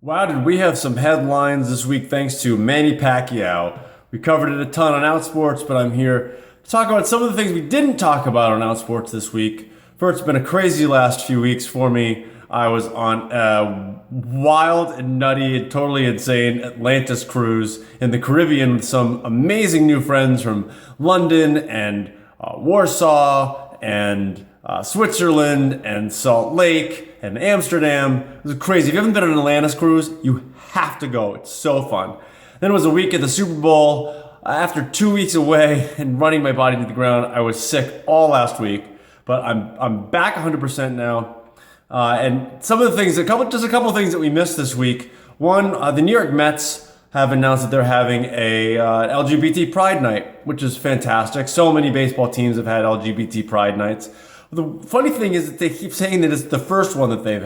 Wow, did we have some headlines this week thanks to Manny Pacquiao. We covered it a ton on Outsports, but I'm here to talk about some of the things we didn't talk about on Outsports this week. First, it's been a crazy last few weeks for me. I was on a wild and nutty and totally insane Atlantis cruise in the Caribbean with some amazing new friends from London and Warsaw and Switzerland and Salt Lake and Amsterdam. It was crazy. If you haven't been on an Atlantis cruise, you have to go. It's so fun. Then it was a week at the Super Bowl. After 2 weeks away and running my body to the ground, I was sick all last week, but I'm back 100% now. And some of the things, just a couple of things that we missed this week. One, the New York Mets have announced that they're having a LGBT Pride Night, which is fantastic. So many baseball teams have had LGBT Pride Nights. The funny thing is that they keep saying that it's the first one that they're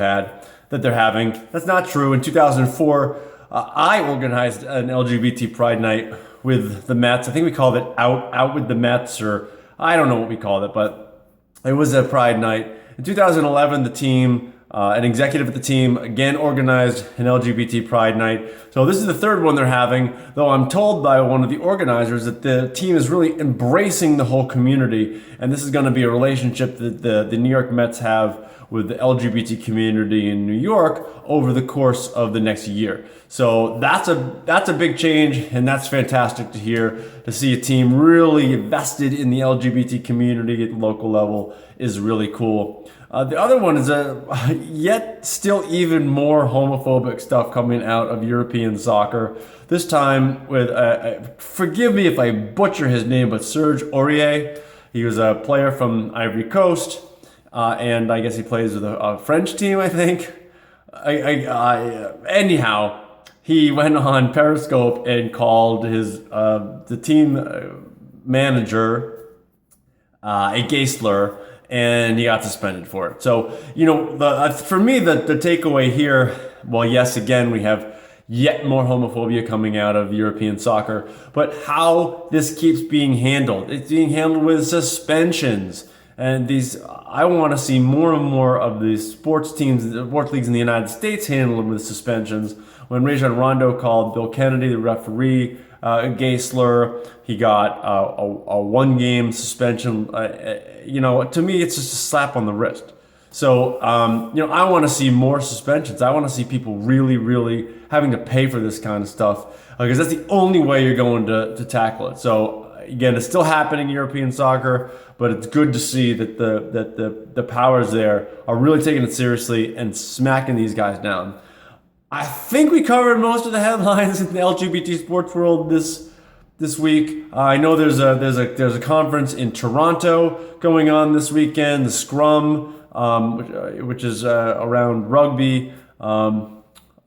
having. That's not true. In 2004, I organized an LGBT Pride Night with the Mets. I think we called it Out with the Mets, or I don't know what we called it, but it was a Pride Night. In 2011, the team, an executive at the team, again organized an LGBT Pride Night. So this is the third one they're having, though I'm told by one of the organizers that the team is really embracing the whole community, and this is going to be a relationship that the New York Mets have with the LGBT community in New York over the course of the next year. So that's a big change, and that's fantastic to hear. To see a team really invested in the LGBT community at the local level is really cool. The other one is yet still even more homophobic stuff coming out of European soccer. This time with, forgive me if I butcher his name, but Serge Aurier. He was a player from Ivory Coast, and I guess he plays with a French team, I think. Anyhow, he went on Periscope and called the team manager a gay slur, and he got suspended for it. So, for me, the takeaway here, well, yes, again, we have yet more homophobia coming out of European soccer, but how this keeps being handled. It's being handled with suspensions. And I want to see more and more of these sports teams, the sports leagues in the United States handle them with suspensions. When Rajon Rondo called Bill Kennedy, the referee, a gay slur, he got a one-game suspension. To me, it's just a slap on the wrist. So, I want to see more suspensions. I want to see people really, really having to pay for this kind of stuff, because that's the only way you're going to tackle it. So, again, it's still happening in European soccer, but it's good to see that the powers there are really taking it seriously and smacking these guys down. I think we covered most of the headlines in the LGBT sports world this week. I know there's a conference in Toronto going on this weekend, the Scrum, which is around rugby.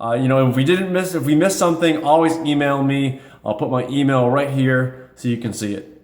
If we missed something, always email me. I'll put my email right here so you can see it.